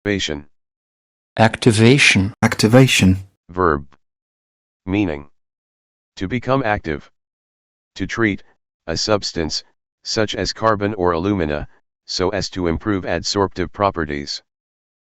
Activation. Activation. Activation. Verb. Meaning. To become active. To treat a substance, such as carbon or alumina, so as to improve adsorptive properties.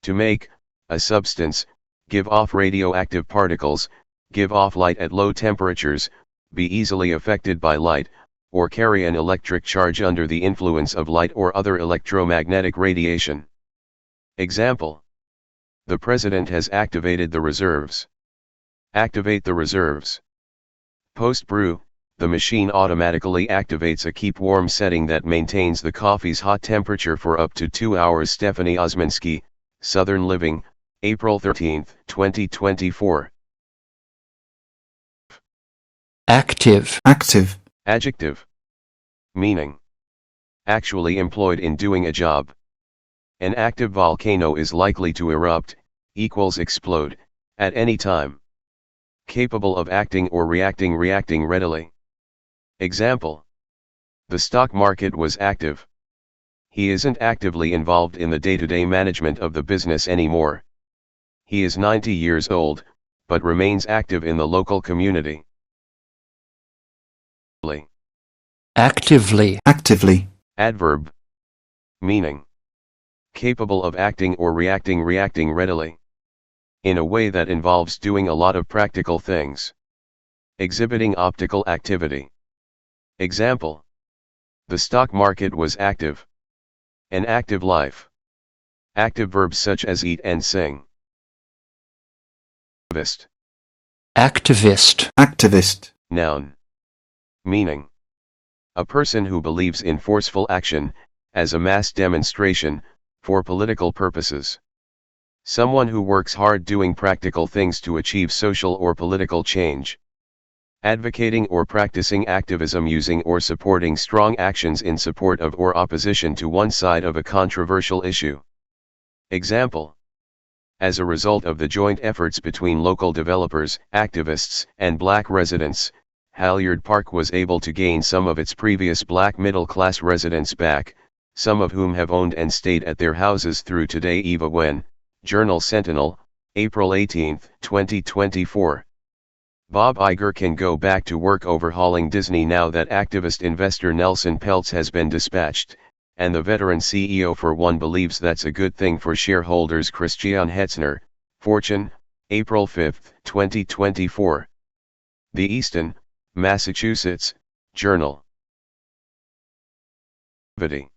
To make a substance give off radioactive particles, give off light at low temperatures, be easily affected by light, or carry an electric charge under the influence of light or other electromagnetic radiation. Example. The President has activated the reserves. Activate the reserves. Post-brew, the machine automatically activates a keep warm setting that maintains the coffee's hot temperature for up to 2 hours. Stephanie Osmansky, Southern Living, April 13, 2024. Active. Active. Adjective. Meaning. Actually employed in doing a job. An active volcano is likely to erupt, equals explode, at any time. Capable of acting or reacting readily. Example. The stock market was active. He isn't actively involved in the day-to-day management of the business anymore. He is 90 years old, but remains active in the local community. Actively. Actively. Adverb. Meaning. Capable of acting or reacting readily. In a way that involves doing a lot of practical things. Exhibiting optical activity. Example. The stock market was active. An active life. Active verbs such as eat and sing. Activist. Activist. Activist. Noun. Meaning. A person who believes in forceful action, as a mass demonstration, for political purposes. Someone who works hard doing practical things to achieve social or political change. Advocating or practicing activism using or supporting strong actions in support of or opposition to one side of a controversial issue. Example. As a result of the joint efforts between local developers, activists, and black residents, Halyard Park was able to gain some of its previous black middle-class residents back, some of whom have owned and stayed at their houses through today. Eva Wen, Journal Sentinel, April 18, 2024. Bob Iger can go back to work overhauling Disney now that activist investor Nelson Peltz has been dispatched, and the veteran CEO for One believes that's a good thing for shareholders. Christian Hetzner, Fortune, April 5, 2024. The Easton, Massachusetts, Journal. Activity.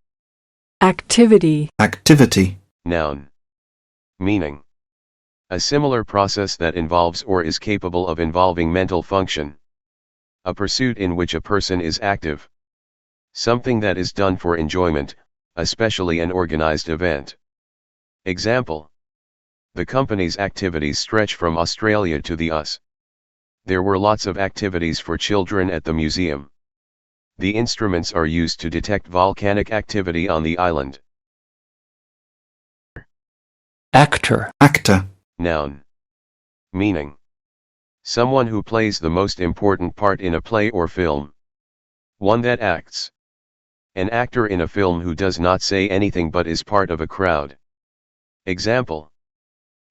Activity. Activity. Noun. Meaning. A similar process that involves or is capable of involving mental function. A pursuit in which a person is active. Something that is done for enjoyment, especially an organized event. Example. The company's activities stretch from Australia to the US. There were lots of activities for children at the museum. The instruments are used to detect volcanic activity on the island. Actor. Actor. Noun. Meaning. Someone who plays the most important part in a play or film. One that acts. An actor in a film who does not say anything but is part of a crowd. Example.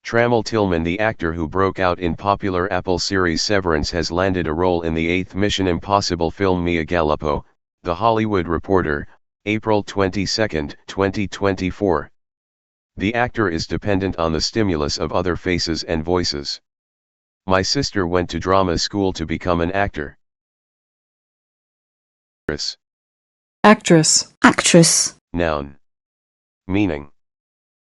Trammell Tillman, the actor who broke out in popular Apple series Severance, has landed a role in the 8th Mission Impossible film. Mia Gallupo, The Hollywood Reporter, April 22, 2024. The actor is dependent on the stimulus of other faces and voices. My sister went to drama school to become an actor. Actress. Actress. Actress. Noun. Meaning.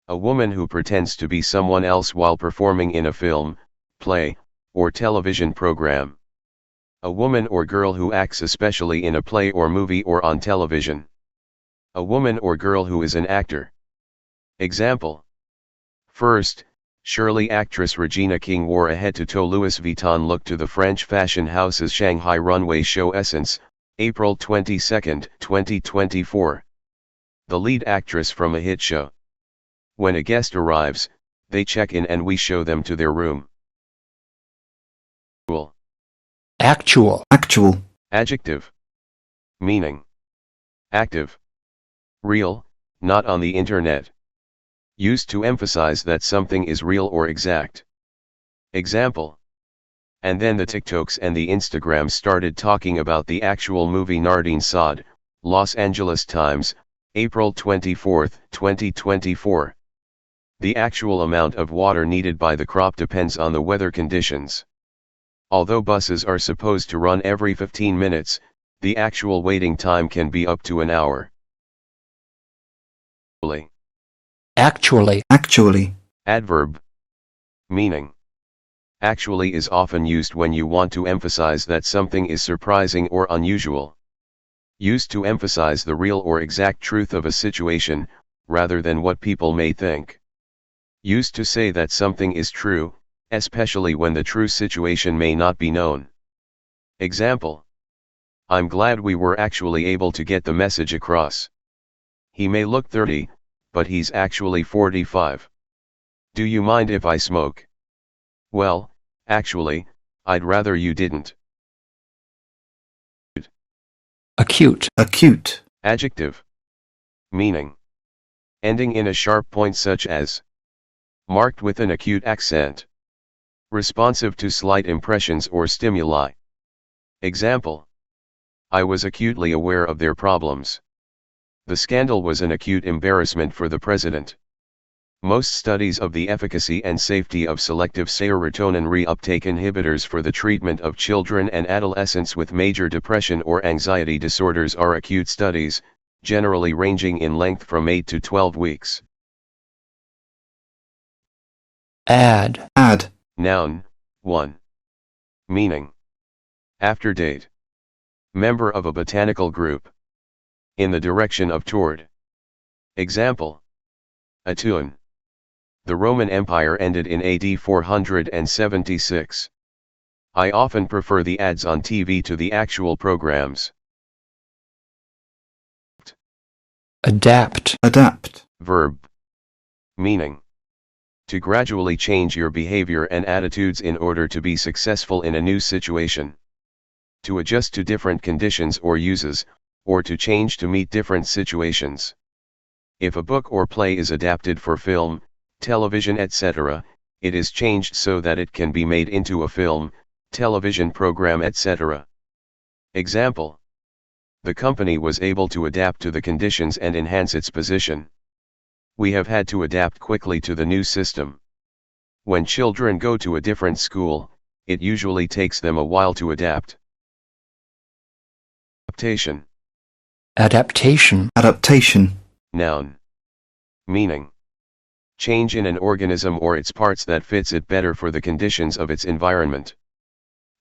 A woman who pretends to be someone else while performing in a film, play, or television program. A woman or girl who acts especially in a play or movie or on television. A woman or girl who is an actor. Example. First, Shirley actress Regina King wore a head-to-toe Louis Vuitton look to the French fashion house's Shanghai runway show Essence, April 22, 2024. The lead actress from a hit show. When a guest arrives, they check in and we show them to their room. Actual. Actual. Adjective. Meaning. Active. Real, not on the internet. Used to emphasize that something is real or exact. Example. And then the TikToks and the Instagrams started talking about the actual movie Nardine Saad, Los Angeles Times, April 24, 2024. The actual amount of water needed by the crop depends on the weather conditions. Although buses are supposed to run every 15 minutes, the actual waiting time can be up to an hour. Actually. Actually. Adverb. Meaning. Actually is often used when you want to emphasize that something is surprising or unusual. Used to emphasize the real or exact truth of a situation, rather than what people may think. Used to say that something is true, especially when the true situation may not be known. Example. I'm glad we were actually able to get the message across. He may look 30, but he's actually 45. Do you mind if I smoke? Well, actually, I'd rather you didn't. Acute. Acute. Adjective. Meaning. Ending in a sharp point such as. Marked with an acute accent. Responsive to slight impressions or stimuli. Example. I was acutely aware of their problems. The scandal was an acute embarrassment for the president. Most studies of the efficacy and safety of selective serotonin reuptake inhibitors for the treatment of children and adolescents with major depression or anxiety disorders are acute studies, generally ranging in length from 8 to 12 weeks. Add. Add. Noun, 1. Meaning. After date. Member of a botanical group. In the direction of toward. Example. Autun. The Roman Empire ended in AD 476. I often prefer the ads on TV to the actual programs. Adapt. Adapt. Verb. Meaning. To gradually change your behavior and attitudes in order to be successful in a new situation. To adjust to different conditions or uses, or to change to meet different situations. If a book or play is adapted for film, television, etc., it is changed so that it can be made into a film, television program, etc. Example. The company was able to adapt to the conditions and enhance its position. We have had to adapt quickly to the new system. When children go to a different school, it usually takes them a while to adapt. Adaptation. Adaptation. Adaptation. Noun. Meaning. Change in an organism or its parts that fits it better for the conditions of its environment.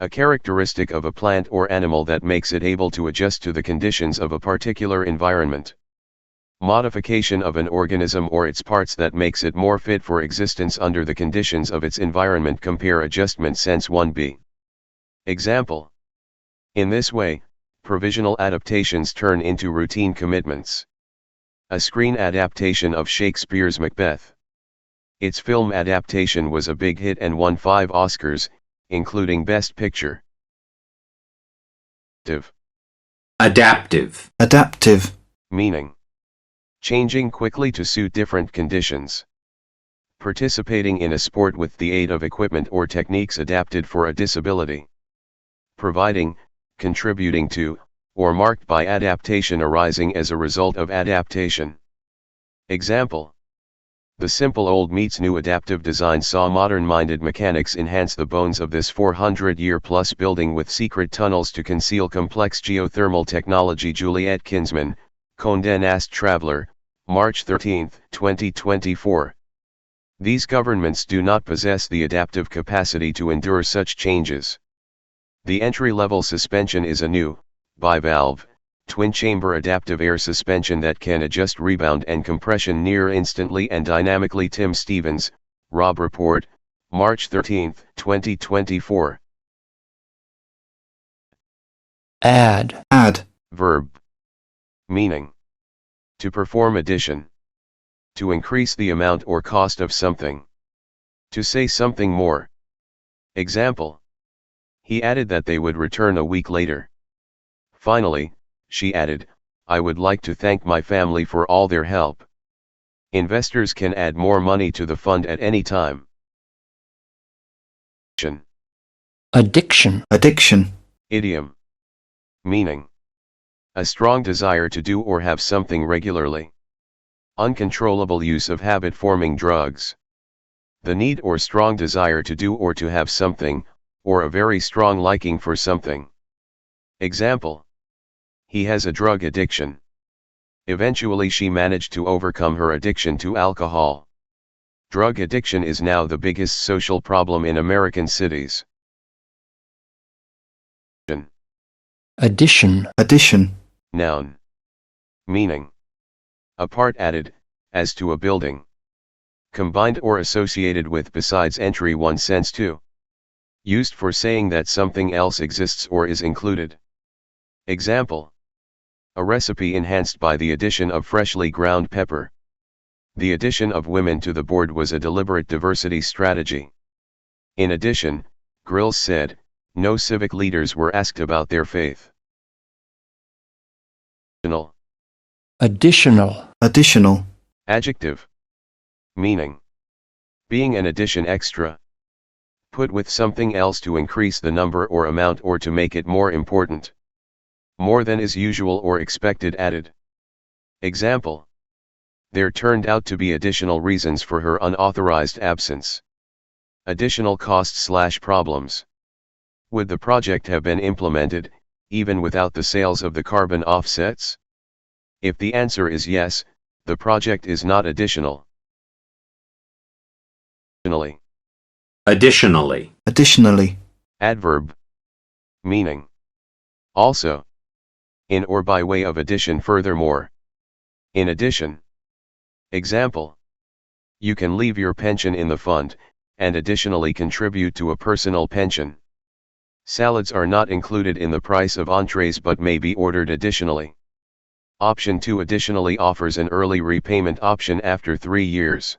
A characteristic of a plant or animal that makes it able to adjust to the conditions of a particular environment. Modification of an organism or its parts that makes it more fit for existence under the conditions of its environment. Compare adjustment sense 1b. Example. In this way, provisional adaptations turn into routine commitments. A screen adaptation of Shakespeare's Macbeth. Its film adaptation was a big hit and won 5 Oscars, including Best Picture. Adaptive. Adaptive. Meaning. Changing quickly to suit different conditions. Participating in a sport with the aid of equipment or techniques adapted for a disability. Providing, contributing to, or marked by adaptation arising as a result of adaptation. Example. The simple old meets new adaptive design saw modern-minded mechanics enhance the bones of this 400-year-plus building with secret tunnels to conceal complex geothermal technology. Juliet Kinsman, Condé Nast Traveler, March 13, 2024. These governments do not possess the adaptive capacity to endure such changes. The entry-level suspension is a new, bivalve, twin-chamber adaptive air suspension that can adjust rebound and compression near instantly and dynamically. Tim Stevens, Robb Report, March 13, 2024. Add. Add. Verb. Meaning. To perform addition. To increase the amount or cost of something. To say something more. Example. He added that they would return a week later. Finally, she added, I would like to thank my family for all their help. Investors can add more money to the fund at any time. addiction, addiction, Idiom. Meaning. A strong desire to do or have something regularly. Uncontrollable use of habit-forming drugs. The need or strong desire to do or to have something, or a very strong liking for something. Example. He has a drug addiction. Eventually she managed to overcome her addiction to alcohol. Drug addiction is now the biggest social problem in American cities. addition, addition, Noun. Meaning. A part added, as to a building. Combined or associated with besides entry 1 sense 2. Used for saying that something else exists or is included. Example. A recipe enhanced by the addition of freshly ground pepper. The addition of women to the board was a deliberate diversity strategy. In addition, Grills said, no civic leaders were asked about their faith. additional, additional, Adjective. Meaning. Being an addition extra. Put with something else to increase the number or amount or to make it more important. More than is usual or expected added. Example. There turned out to be additional reasons for her unauthorized absence. Additional costs/problems. Would the project have been implemented, even without the sales of the carbon offsets? If the answer is yes, the project is not additional. Additionally. additionally, Adverb. Meaning. Also. In or by way of addition furthermore. In addition. Example. You can leave your pension in the fund, and additionally contribute to a personal pension. Salads are not included in the price of entrees but may be ordered additionally. Option 2 additionally offers an early repayment option after 3 years.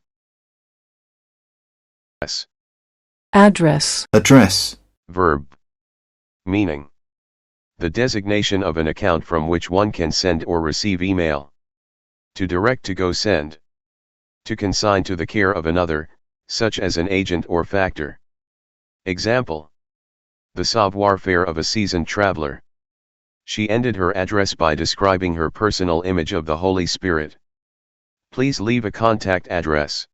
address, address, Verb. Meaning. The designation of an account from which one can send or receive email. To direct to go send. To consign to the care of another, such as an agent or factor. Example. The savoir-faire of a seasoned traveler. She ended her address by describing her personal image of the Holy Spirit. Please leave a contact address.